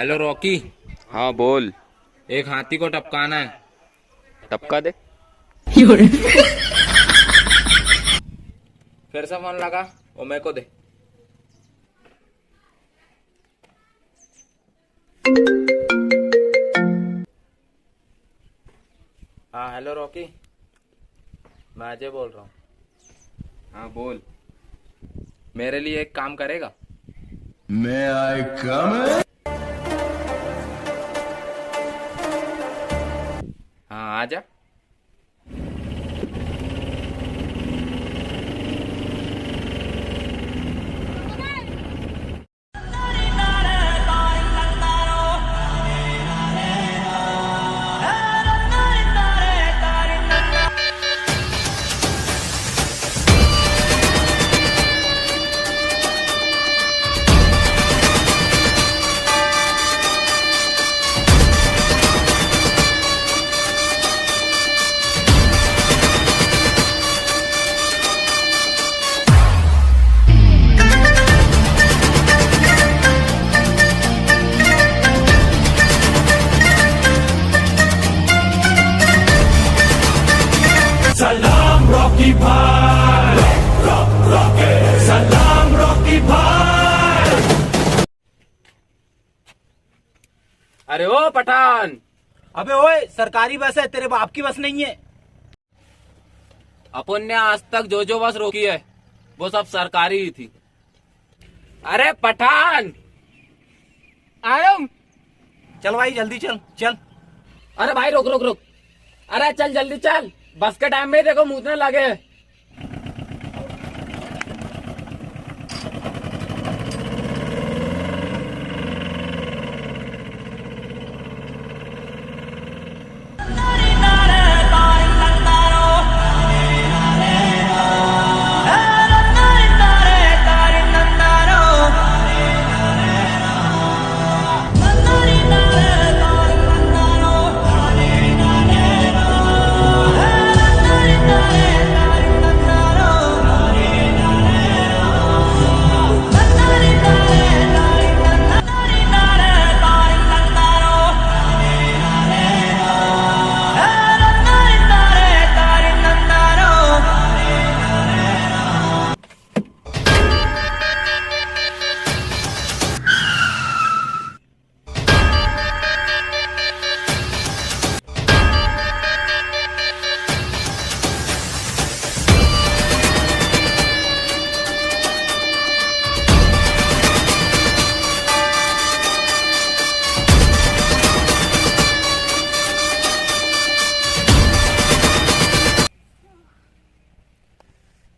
Hello Rocky. हाँ बोल। एक हाथी को टपकाना है। टपका दे। फिर से फोन लगा, वो मेरे को दे। हाँ हेलो रॉकी, मैं अजय बोल रहा हूँ। हाँ बोल। मेरे लिए एक काम करेगा? May I come in? हाँ आजा। सलाम रॉकी भाई, सलाम रॉकी भाई। अरे ओ पठान, अबे ओए, सरकारी बस है, तेरे बाप की बस नहीं है। अपन ने आज तक जो बस रोकी है वो सब सरकारी ही थी। अरे पठान, आयो। चल भाई जल्दी चल चल। अरे भाई रुक रुक रुक। अरे चल जल्दी चल, बस के टाइम में देखो मुझने लगे।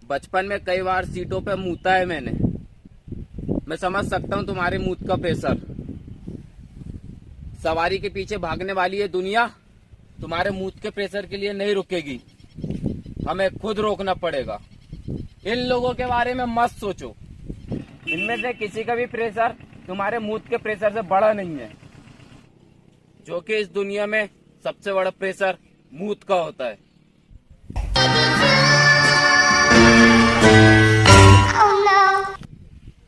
बचपन में कई बार सीटों पे मूता है मैंने। मैं समझ सकता हूँ तुम्हारे मूत का प्रेशर। सवारी के पीछे भागने वाली ये दुनिया तुम्हारे मूत के प्रेशर के लिए नहीं रुकेगी। हमें खुद रोकना पड़ेगा। इन लोगों के बारे में मत सोचो। इनमें से किसी का भी प्रेशर तुम्हारे मूत के प्रेशर से बड़ा नहीं है, जो कि इस दुनिया में सबसे बड़ा प्रेशर मूत का होता है।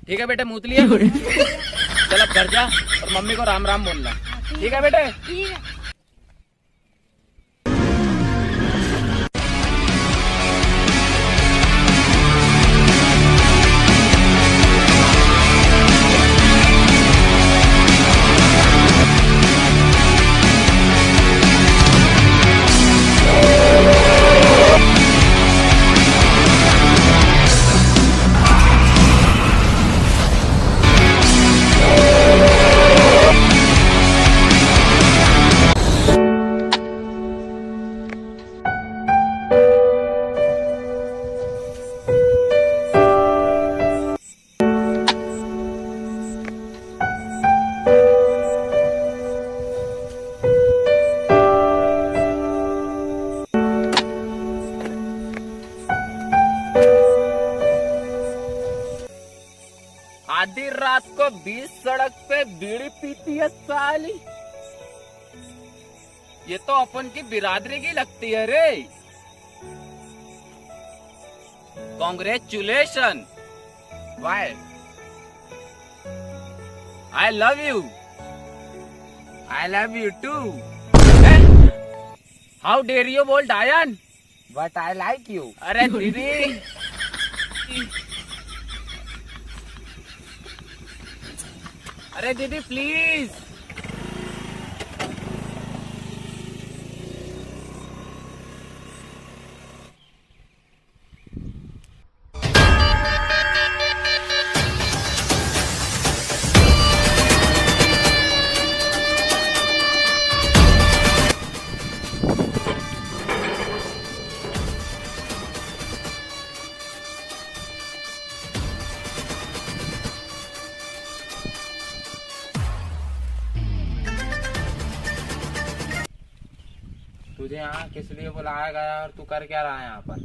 ठीक है बेटे, मूत लिया। चल अब घर जा और मम्मी को राम राम बोलना। ठीक है बेटे? आधी रात को बीच सड़क पे बीड़ी पीती है साली। ये तो अपन की बिरादरी की लगती है रे। Congratulation. Why? I love you. I love you too. How dare you बोल डायन? But I like you. अरे दीदी. अरे दीदी प्लीज. तुझे यहाँ किस लिए बुलाया गया और तू कर क्या रहा है यहाँ पर?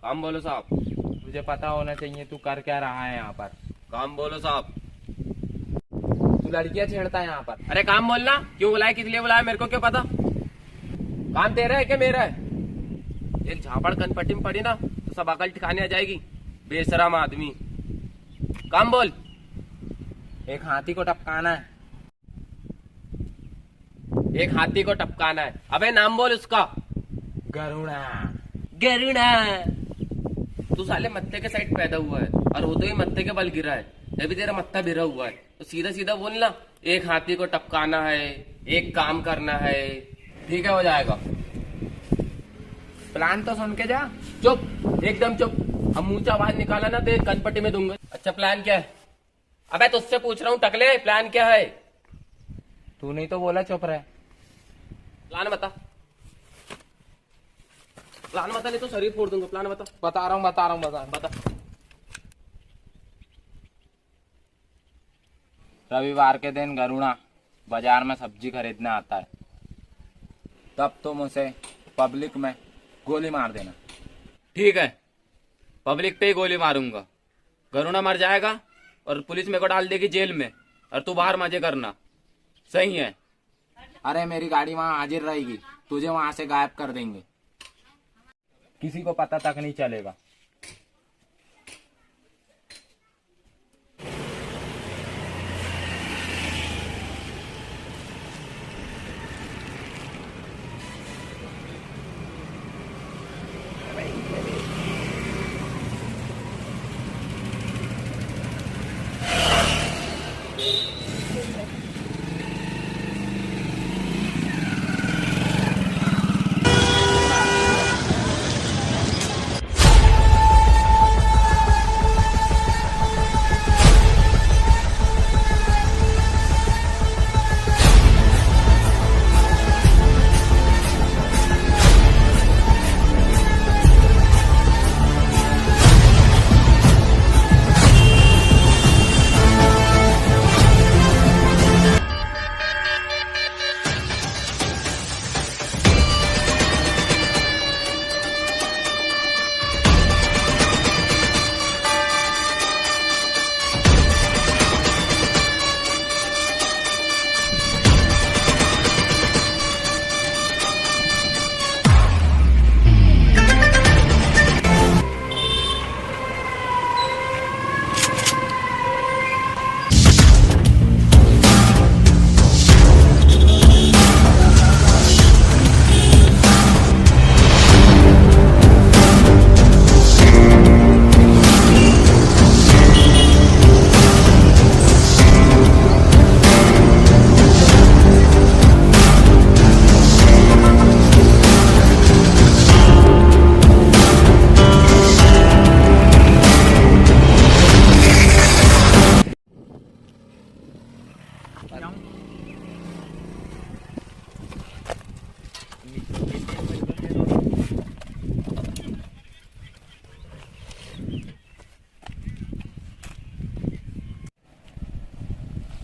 काम बोलो साहब। तुझे पता होना चाहिए तू कर क्या रहा है यहाँ पर. काम बोलो साहब। तू लड़कियां छेड़ता है यहाँ पर. अरे काम बोलना, क्यों बुलाया, किस लिए बुलाया, मेरे को क्यों पता। काम तेरा है कि मेरा है? एक झापड़ कनपट्टी में पड़ी ना तो सब अकल ठिकाने आ जाएगी। बेशरम आदमी। काम बोल। एक हाथी को टपकाना है. एक हाथी को टपकाना है। अबे नाम बोल उसका। गरुड़ा. गरुड़ा। तू साले मत्थे के साइड पैदा हुआ है और वो तो ही मत्थे के बल गिरा है। अभी तेरा मत्था भिरा हुआ है तो सीधा सीधा बोलना, एक हाथी को टपकाना है, एक काम करना है। ठीक है हो जाएगा. प्लान तो सुन के जा. चुप, एकदम चुप। हम ऊंचा आवाज निकाला ना तो एक कनपट्टी में दूंगा। अच्छा प्लान क्या है? अबे तुझसे पूछ रहा हूँ टकले, प्लान क्या है? तू नहीं तो बोला चुप रहे. प्लान बता। प्लान बता, नहीं तो शरीर फोड़ दूंगा। प्लान बता। बता रहा हूँ. बता। रविवार के दिन गरुड़ा बाजार में सब्जी खरीदने आता है. तब तुम उसे पब्लिक में गोली मार देना. ठीक है, पब्लिक पे ही गोली मारूंगा। गरुड़ा मर जाएगा और पुलिस मेरे को डाल देगी जेल में और तू बाहर मजे करना। सही है? अरे मेरी गाड़ी वहाँ हाजिर रहेगी, तुझे वहाँ से गायब कर देंगे, किसी को पता तक नहीं चलेगा.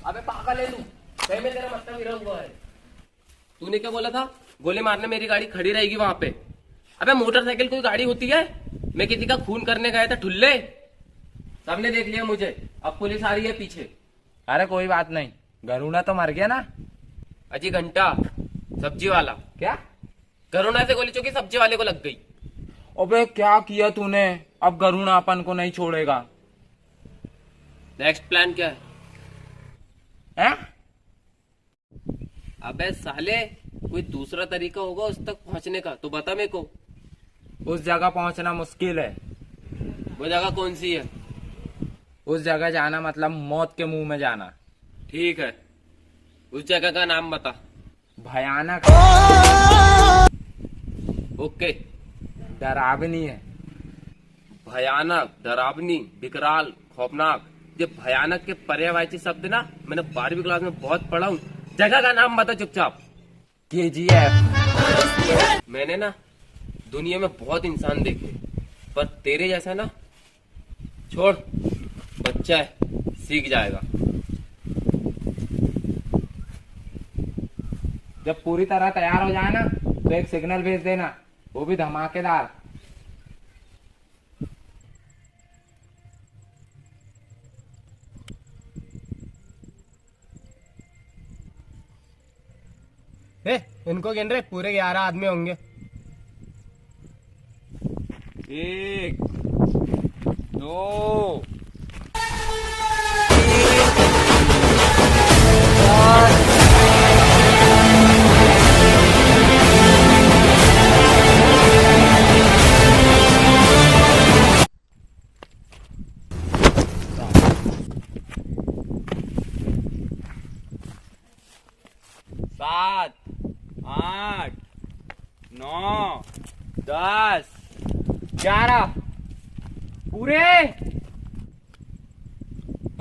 अबे पागल है तू, सही में तेरा मत्था गिरा हुआ है। तूने क्या बोला था? गोली मारने मेरी गाड़ी खड़ी रहेगी वहां पे। अबे मोटरसाइकिल कोई गाड़ी होती है? मैं किसी का खून करने गया था ठुल्ले, सबने देख लिया मुझे। अब पुलिस आ रही है पीछे। अरे कोई बात नहीं, गरुड़ा तो मर गया ना। अजी घंटा सब्जी वाला क्या? गरुड़ा से गोली चौकी सब्जी वाले को लग गई। अबे क्या किया तूने? अब गरुड़ा अपन को नहीं छोड़ेगा। नेक्स्ट प्लान क्या है? हैं? अबे साले, कोई दूसरा तरीका होगा उस तक पहुंचने का तो बता मेरे को। उस जगह पहुंचना मुश्किल है। वो जगह कौन सी है? उस जगह जाना मतलब मौत के मुंह में जाना। ठीक है, उस जगह का नाम बता। भयानक, ओके। डरावनी है। भयानक, डरावनी, विकराल, खौफनाक, ये भयानक के पर्यायवाची शब्द ना मैंने 12वीं क्लास में बहुत पढ़ा हूँ। जगह का नाम बता चुपचाप। KGF। मैंने ना दुनिया में बहुत इंसान देखे, पर तेरे जैसा ना, छोड़, बच्चा है, सीख जाएगा। जब पूरी तरह तैयार हो जाए ना तो एक सिग्नल भेज देना, वो भी धमाकेदार। इनको गिन रहे, पूरे 11 आदमी होंगे। 1 2 7 8 9 10 11 पूरे।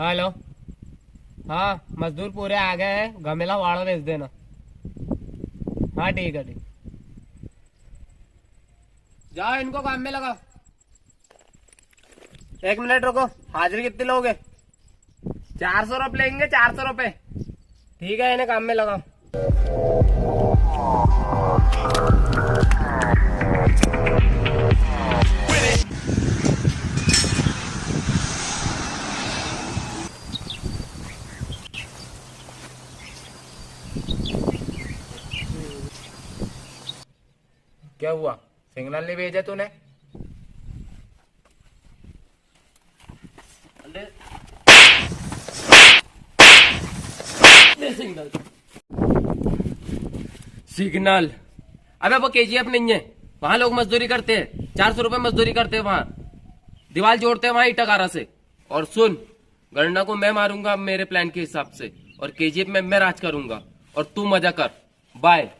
हेलो, हाँ मजदूर पूरे आ गए हैं, गमेला वाड़ा भेज देना। हाँ ठीक है, ठीक। जाओ इनको काम में लगाओ। 1 मिनट रुको, हाजिरी कितनी लोगे? 400 रुपये लेंगे, 400 रुपये। ठीक है, इन्हें काम में लगाओ। क्या हुआ, सिग्नल नहीं भेजा तूने? सिग्नल? अबे वो केजीएफ नहीं है, वहां लोग मजदूरी करते हैं, 400 रुपए मजदूरी करते हैं वहां, दीवार जोड़ते हैं वहां ईटागारा से। और सुन, गणना को मैं मारूंगा मेरे प्लान के हिसाब से, और केजीएफ में मैं राज करूंगा, और तू मजा कर। बाय।